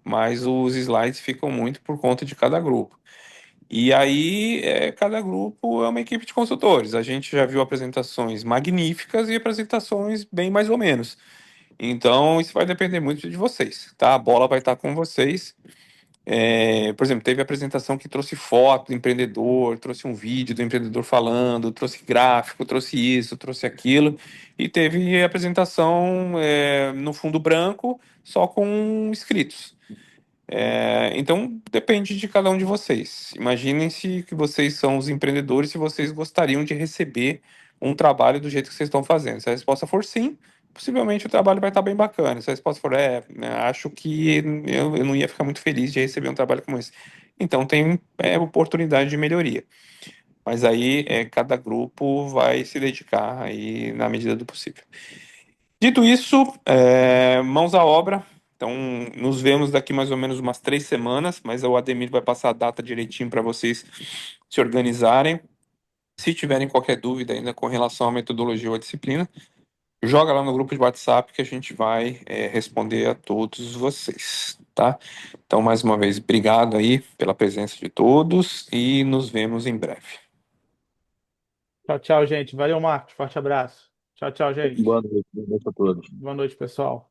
mas os slides ficam muito por conta de cada grupo. E aí, cada grupo é uma equipe de consultores. A gente já viu apresentações magníficas e apresentações bem mais ou menos. Então, isso vai depender muito de vocês, tá? A bola vai estar com vocês. Por exemplo, teve apresentação que trouxe foto do empreendedor, trouxe um vídeo do empreendedor falando, trouxe gráfico, trouxe isso, trouxe aquilo, e teve apresentação, no fundo branco, só com escritos. Então, depende de cada um de vocês. Imaginem-se que vocês são os empreendedores e vocês gostariam de receber um trabalho do jeito que vocês estão fazendo. Se a resposta for sim, possivelmente o trabalho vai estar bem bacana. Se a resposta for né, acho que eu não ia ficar muito feliz de receber um trabalho como esse. Então, tem oportunidade de melhoria. Mas aí, cada grupo vai se dedicar aí na medida do possível. Dito isso, mãos à obra. Então, nos vemos daqui mais ou menos umas 3 semanas, mas o Ademir vai passar a data direitinho para vocês se organizarem. Se tiverem qualquer dúvida ainda com relação à metodologia ou à disciplina, joga lá no grupo de WhatsApp que a gente vai responder a todos vocês, tá? Então, mais uma vez, obrigado aí pela presença de todos e nos vemos em breve. Tchau, tchau, gente. Valeu, Marcos. Forte abraço. Tchau, tchau, gente. Boa noite a todos. Boa noite, pessoal.